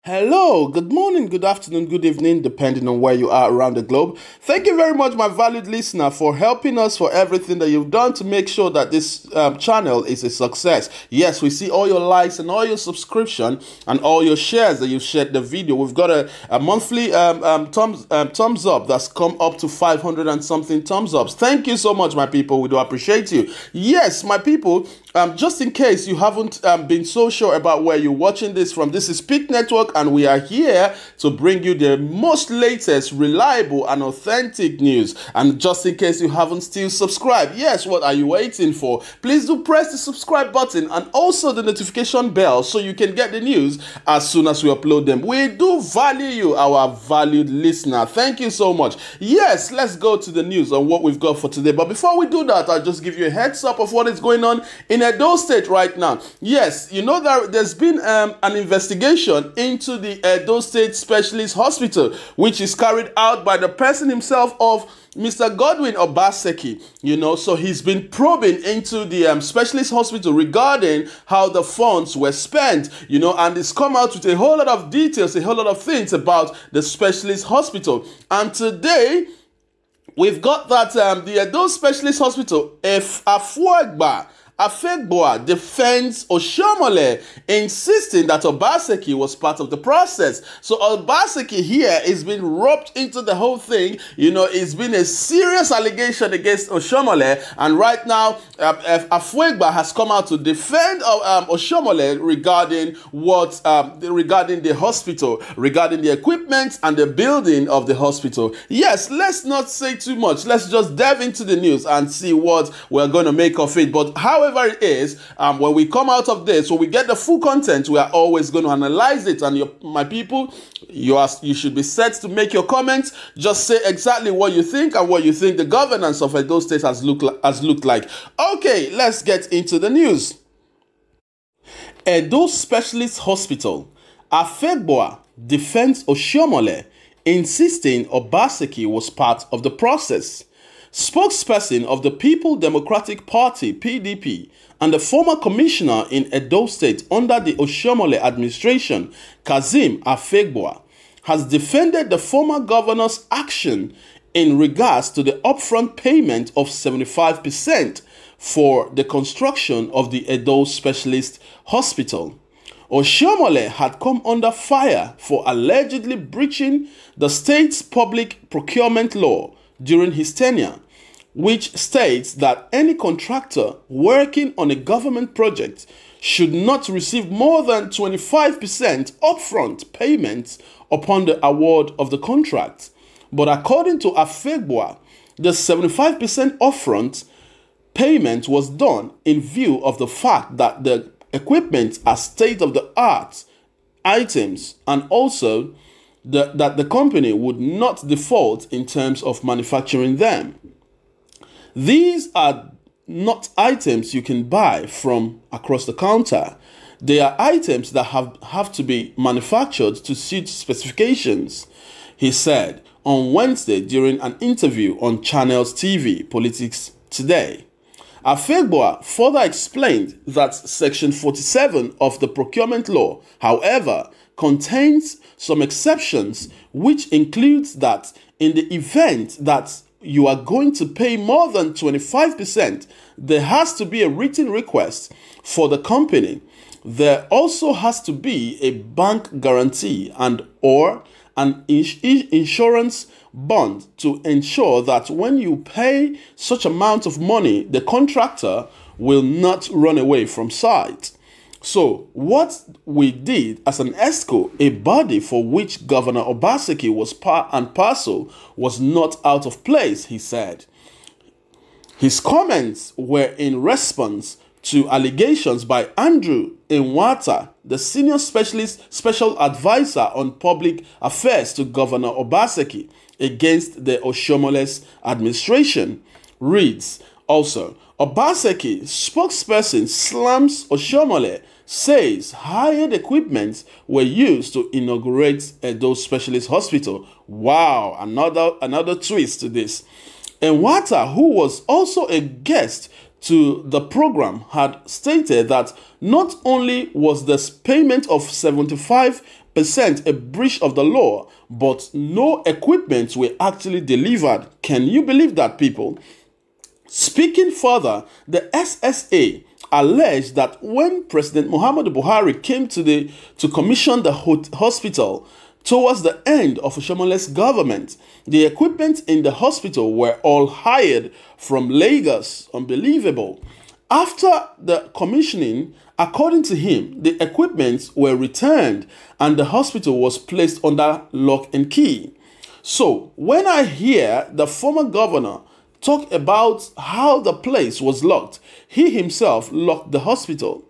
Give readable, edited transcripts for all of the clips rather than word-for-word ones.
Hello, good morning, good afternoon, good evening, depending on where you are around the globe. Thank you very much, my valued listener, for helping us, for everything that you've done to make sure that this channel is a success. Yes, we see all your likes and all your subscription and all your shares that you've shared the video. We've got a monthly thumbs up that's come up to 500 and something thumbs ups. Thank you so much, my people. We do appreciate you. Yes, my people, just in case you haven't been so sure about where you're watching this from, this is Peak Network, and we are here to bring you the most latest, reliable, and authentic news. And just in case you haven't still subscribed, yes, what are you waiting for? Please do press the subscribe button and also the notification bell so you can get the news as soon as we upload them. We do value you, our valued listener. Thank you so much. Yes, let's go to the news on what we've got for today. But before we do that, I'll just give you a heads up of what is going on in Edo State right now. Yes, you know that there's been an investigation into the Edo State Specialist Hospital, which is carried out by the person himself of Mr. Godwin Obaseki. You know, so he's been probing into the specialist hospital regarding how the funds were spent, you know, and it's come out with a whole lot of details, a whole lot of things about the specialist hospital. And today, we've got that the Edo Specialist Hospital, Afegbua defends Oshiomohle, insisting that Obaseki was part of the process. So Obaseki here is being roped into the whole thing. You know, it's been a serious allegation against Oshiomohle, and right now Afegbua has come out to defend Oshiomohle regarding regarding the hospital, regarding the equipment and the building of the hospital. Yes, let's not say too much. Let's just dive into the news and see what we're going to make of it. But however it is, when we come out of this, when we get the full content, we are always going to analyze it. And my people, you should be set to make your comments. Just say exactly what you think and what you think the governance of Edo State has looked like. Okay, let's get into the news. Edo Specialist Hospital. Afegbua defends Oshiomohle, insisting Obaseki was part of the process. Spokesperson of the People Democratic Party, PDP, and the former commissioner in Edo State under the Oshiomohle administration, Kazeem Afegbua, has defended the former governor's action in regards to the upfront payment of 75% for the construction of the Edo Specialist Hospital. Oshiomohle had come under fire for allegedly breaching the state's public procurement law during his tenure, which states that any contractor working on a government project should not receive more than 25% upfront payments upon the award of the contract. But according to Afegbua, the 75% upfront payment was done in view of the fact that the equipment are state-of-the-art items, and also that the company would not default in terms of manufacturing them. These are not items you can buy from across the counter. They are items that have to be manufactured to suit specifications, he said on Wednesday during an interview on Channels TV Politics Today. Afegbua further explained that Section 47 of the procurement law, however, contains some exceptions, which includes that in the event that you are going to pay more than 25%, there has to be a written request for the company. There also has to be a bank guarantee and or an insurance bond to ensure that when you pay such amount of money, the contractor will not run away from site. So what we did as an ESCO, a body for which Governor Obaseki was part and parcel, was not out of place, he said. His comments were in response to allegations by Andrew Nwata, the senior special advisor on public affairs to Governor Obaseki, against the Oshiomohle's administration. Reads also, Obaseki spokesperson slams Oshiomohle, says hired equipment were used to inaugurate Edo Specialist Hospital. Wow, another twist to this. Nwata, who was also a guest to the program, had stated that not only was this payment of 75% 100% a breach of the law, but no equipment were actually delivered. Can you believe that, people? Speaking further, the SSA alleged that when President Muhammadu Buhari came to commission the hospital towards the end of Oshiomohle's government, the equipment in the hospital were all hired from Lagos. Unbelievable. After the commissioning, according to him, the equipment were returned and the hospital was placed under lock and key. So, when I hear the former governor talk about how the place was locked, he himself locked the hospital.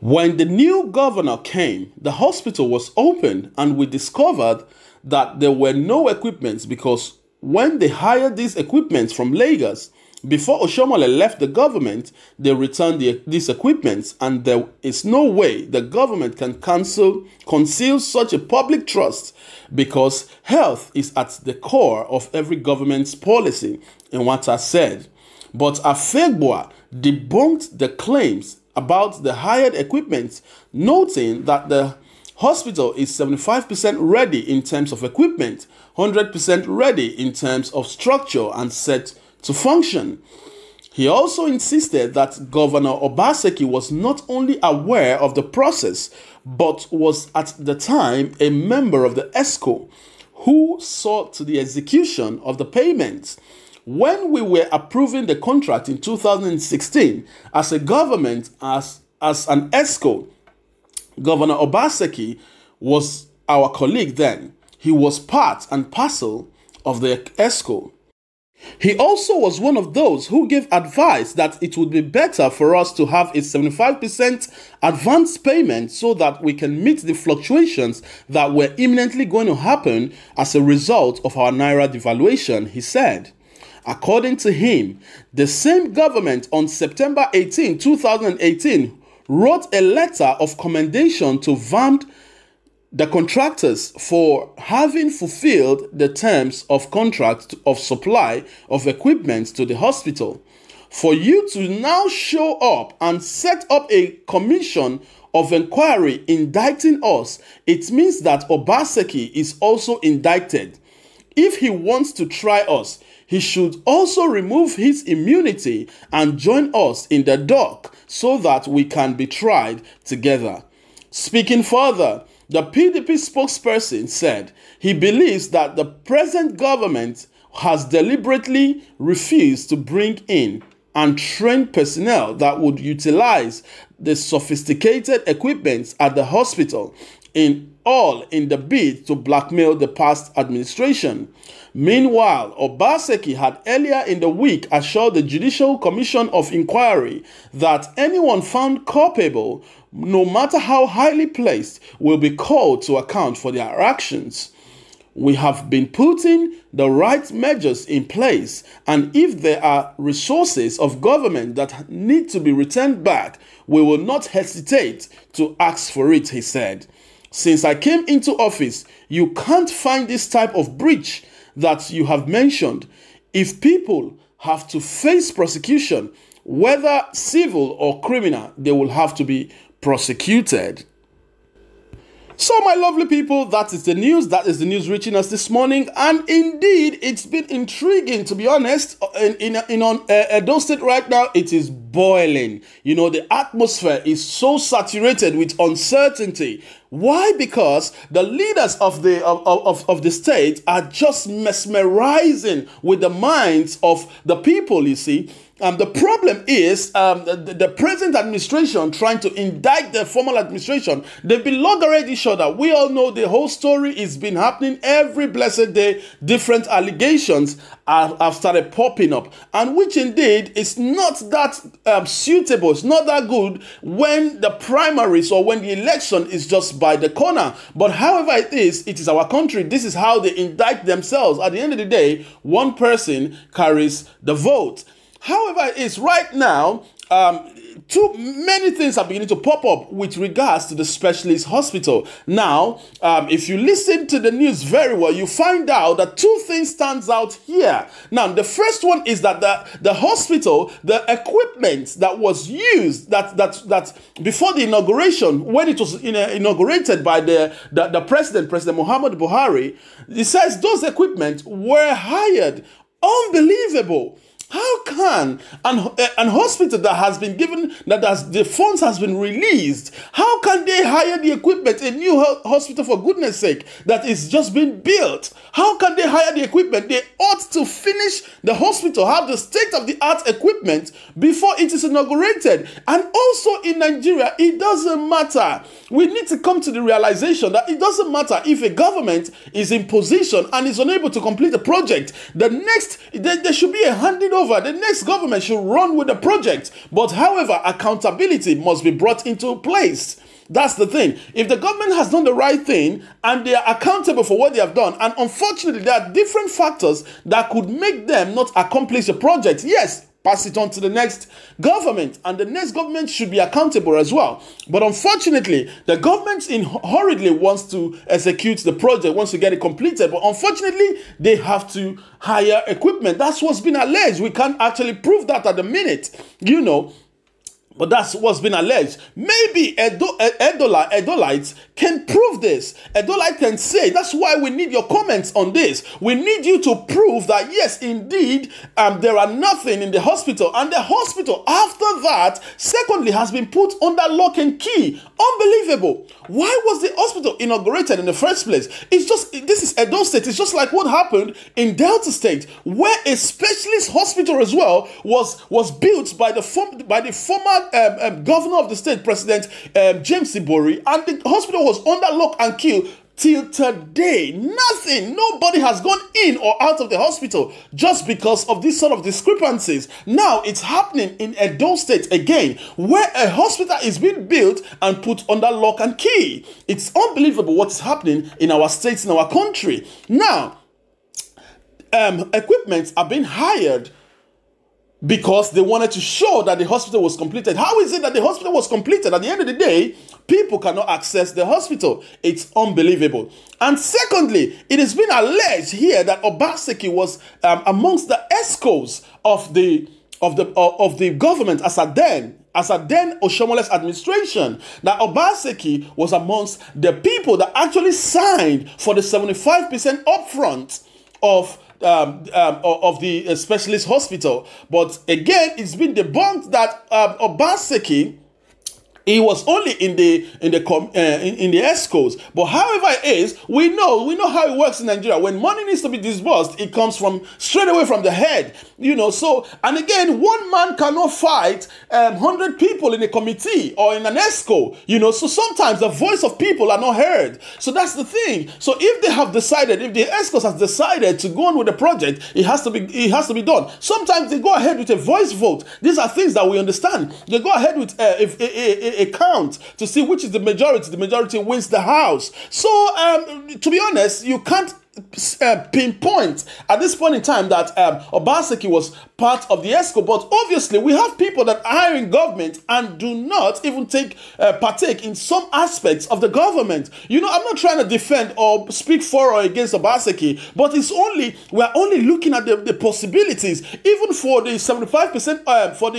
When the new governor came, the hospital was opened and we discovered that there were no equipments, because when they hired these equipments from Lagos, before Oshiomohle left the government, they returned these equipments, and there is no way the government can conceal such a public trust, because health is at the core of every government's policy, in what I said. But Afegbua debunked the claims about the hired equipment, noting that the hospital is 75% ready in terms of equipment, 100% ready in terms of structure and set to function. He also insisted that Governor Obaseki was not only aware of the process, but was at the time a member of the ESCO who saw to the execution of the payments. When we were approving the contract in 2016 as a government, as an ESCO, Governor Obaseki was our colleague then. He was part and parcel of the ESCO. He also was one of those who gave advice that it would be better for us to have a 75% advance payment so that we can meet the fluctuations that were imminently going to happen as a result of our Naira devaluation, he said. According to him, the same government on September 18, 2018, wrote a letter of commendation to the contractors for having fulfilled the terms of contract of supply of equipment to the hospital. For you to now show up and set up a commission of inquiry indicting us, it means that Obaseki is also indicted. If he wants to try us, he should also remove his immunity and join us in the dock so that we can be tried together. Speaking further, the PDP spokesperson said he believes that the present government has deliberately refused to bring in and train personnel that would utilize the sophisticated equipment at the hospital in the bid to blackmail the past administration. Meanwhile, Obaseki had earlier in the week assured the Judicial Commission of Inquiry that anyone found culpable, no matter how highly placed, will be called to account for their actions. We have been putting the right measures in place, and if there are resources of government that need to be returned back, we will not hesitate to ask for it, he said. Since I came into office, you can't find this type of breach that you have mentioned. If people have to face prosecution, whether civil or criminal, they will have to be prosecuted. So, my lovely people, that is the news. That is the news reaching us this morning. And indeed, it's been intriguing, to be honest. In Edo State right now, it is boiling. You know, the atmosphere is so saturated with uncertainty. Why? Because the leaders of the state are just mesmerizing with the minds of the people, you see. The problem is the present administration trying to indict the former administration. They've been logging each other. We all know the whole story has been happening every blessed day. Different allegations have started popping up, and which indeed is not that suitable. It's not that good when the primaries or when the election is just by the corner. But however it is our country. This is how they indict themselves. At the end of the day, one person carries the vote. However, it is right now, many things are beginning to pop up with regards to the specialist hospital. Now, if you listen to the news very well, you find out that two things stands out here. Now, the first one is that the hospital, the equipment that was used, that before the inauguration, when it was inaugurated by the President Muhammad Buhari, it says those equipment were hired. Unbelievable. How can an hospital that has been given, the funds has been released, how can they hire the equipment, a new hospital for goodness sake, that is just being built? How can they hire the equipment? They ought to finish the hospital, have the state-of-the-art equipment before it is inaugurated. And also in Nigeria, it doesn't matter. We need to come to the realization that it doesn't matter if a government is in position and is unable to complete a project. There should be a handing over. The next government should run with the project. But however, accountability must be brought into place. That's the thing. If the government has done the right thing and they are accountable for what they have done, and unfortunately there are different factors that could make them not accomplish the project, yes, pass it on to the next government, and the next government should be accountable as well. But unfortunately, the government hurriedly wants to execute the project, wants to get it completed, but unfortunately, they have to hire equipment. That's what's been alleged. We can't actually prove that at the minute, but that's what's been alleged. Maybe Edolites can prove this. Edolite can say, that's why we need your comments on this. We need you to prove that, yes, indeed, there are nothing in the hospital. And the hospital, after that, secondly, has been put under lock and key. Unbelievable. Why was the hospital inaugurated in the first place? This is Edo State. It's just like what happened in Delta State, where a specialist hospital as well was built by the former governor of the state, President James Ibori, and the hospital was under lock and key till today. Nothing, nobody has gone in or out of the hospital just because of these sort of discrepancies. Now it's happening in Edo State again, where a hospital is being built and put under lock and key. It's unbelievable what's happening in our states, in our country. Now, equipment are being hired because they wanted to show that the hospital was completed. How is it that the hospital was completed? At the end of the day, people cannot access the hospital. It's unbelievable. And secondly, it has been alleged here that Obaseki was amongst the ESCOs of the government as a then Oshiomohle's administration. That Obaseki was amongst the people that actually signed for the 75% upfront of the specialist hospital. But again, it's been debunked that Obaseki, he was only in the ESCOs. But however it is, we know how it works in Nigeria. When money needs to be disbursed, it comes straight away from the head. So, and again, one man cannot fight 100 people in a committee or in an ESCO. So sometimes the voice of people are not heard. So that's the thing. So if they have decided, if the ESCOs has decided to go on with the project, it has to be done. Sometimes they go ahead with a voice vote. These are things that we understand. They go ahead with a count to see which is the majority. The majority wins the house. So to be honest, you can't pinpoint at this point in time that Obaseki was part of the ESCO, but obviously we have people that are in government and do not even partake in some aspects of the government. I'm not trying to defend or speak for or against Obaseki, but we're only looking at the possibilities. Even for the 75% for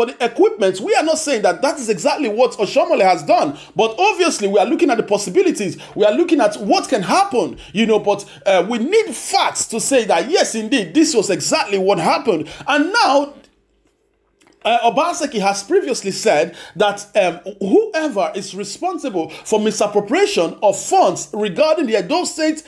the equipment, we are not saying that is exactly what Oshiomohle has done, but obviously we are looking at the possibilities. We are looking at what can happen, but we need facts to say that yes, indeed, this was exactly what happened. And now Obaseki has previously said that whoever is responsible for misappropriation of funds regarding the Edo State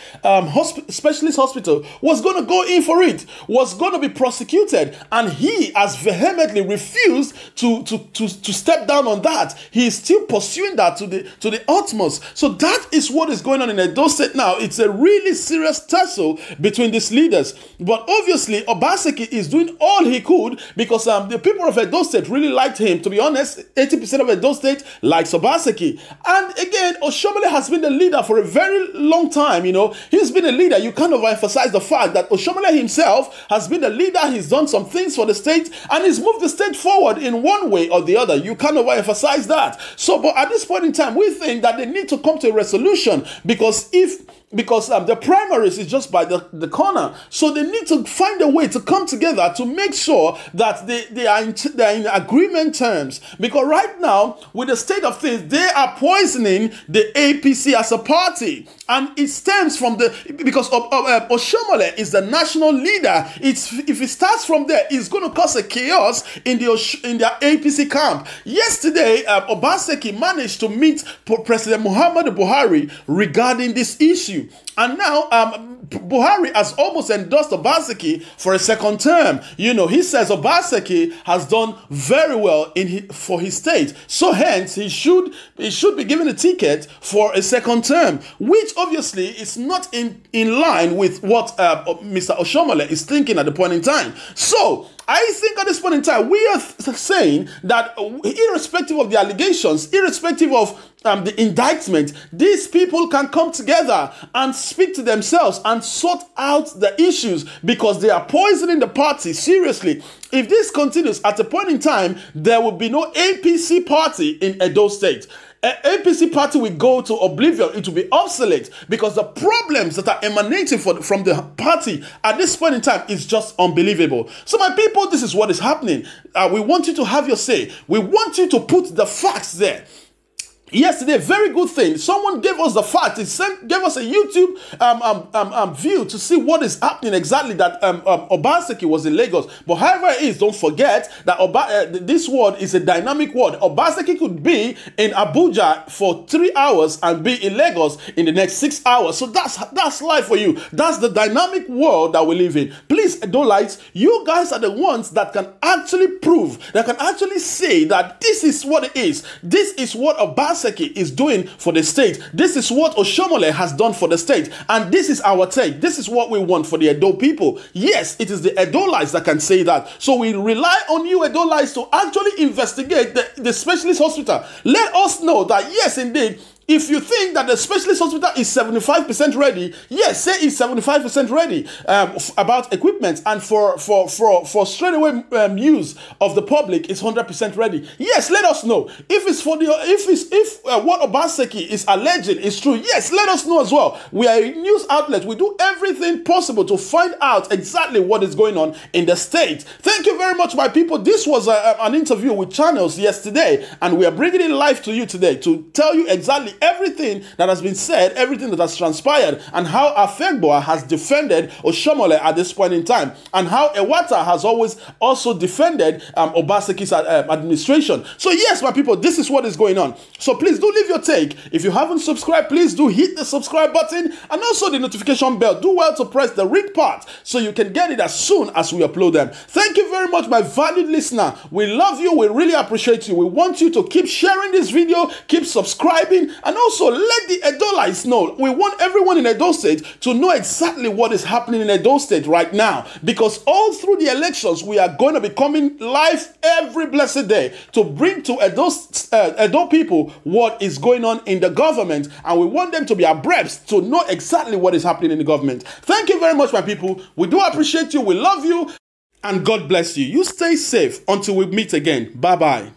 specialist hospital was going to go in for it, was going to be prosecuted, and he has vehemently refused to step down on that. He is still pursuing that to the utmost. So that is what is going on in Edo State now. It's a really serious tussle between these leaders. But obviously, Obaseki is doing all he could because the people of Edo State really liked him. To be honest, 80% of Edo State likes Obaseki. And again, Oshiomohle has been the leader for a very long time. You know, he's been a leader. You can't overemphasize the fact that Oshiomohle himself has been a leader. He's done some things for the state and he's moved the state forward in one way or the other. You can't overemphasize that. So, but at this point in time, we think that they need to come to a resolution because the primaries is just by the corner. So they need to find a way to come together to make sure that they are in agreement terms. Because right now, with the state of things, they are poisoning the APC as a party. And it stems from because Oshiomohle is the national leader. If it starts from there, it's going to cause a chaos in the APC camp. Yesterday, Obaseki managed to meet President Muhammadu Buhari regarding this issue. And now Buhari has almost endorsed Obaseki for a second term. You know, he says Obaseki has done very well for his state. So hence, he should be given a ticket for a second term, which obviously is not in line with what Mr. Oshiomohle is thinking at the point in time. So I think at this point in time, we are saying that irrespective of the allegations, irrespective of the indictment, these people can come together and speak to themselves and sort out the issues because they are poisoning the party seriously. If this continues, at a point in time, there will be no APC party in Edo State. APC party will go to oblivion. It will be obsolete because the problems that are emanating from the party at this point in time is just unbelievable. So my people, this is what is happening. We want you to have your say. We want you to put the facts there. Yesterday, very good thing. Someone gave us the fact. It gave us a YouTube view to see what is happening exactly. That Obaseki was in Lagos. But however it is, don't forget that this word is a dynamic word. Obaseki could be in Abuja for 3 hours and be in Lagos in the next 6 hours. So that's life for you. That's the dynamic world that we live in. Please, Edolites, you guys are the ones that can actually prove, that can actually say that this is what it is. This is what Obaseki is doing for the state. This is what Oshiomohle has done for the state. And this is our take. This is what we want for the Edo people. Yes, it is the Edolites that can say that. So we rely on you Edolites to actually investigate the specialist hospital. Let us know that yes, indeed, if you think that the specialist hospital is 75% ready, yes, say it's 75% ready about equipment, and for straightaway use of the public, it's 100% ready. Yes, let us know. If it's for what Obaseki is alleging is true, yes, let us know as well. We are a news outlet. We do everything possible to find out exactly what is going on in the state. Thank you very much, my people. This was an interview with Channels yesterday, and we are bringing it live to you today to tell you exactly everything that has been said, everything that has transpired, and how Afegbua has defended Oshiomohle at this point in time, and how Ewata has always also defended Obaseki's administration. So yes, my people, this is what is going on. So please do leave your take. If you haven't subscribed, please do hit the subscribe button and also the notification bell. Do well to press the ring part so you can get it as soon as we upload them. Thank you very much, my valued listener. We love you. We really appreciate you. We want you to keep sharing this video, keep subscribing, and also let the Edolites know. We want everyone in Edo State to know exactly what is happening in Edo State right now, because all through the elections, we are going to be coming live every blessed day to bring to Edo people what is going on in the government, and we want them to be abreast to know exactly what is happening in the government. Thank you very much, my people. We do appreciate you. We love you, and God bless you. You stay safe until we meet again. Bye-bye.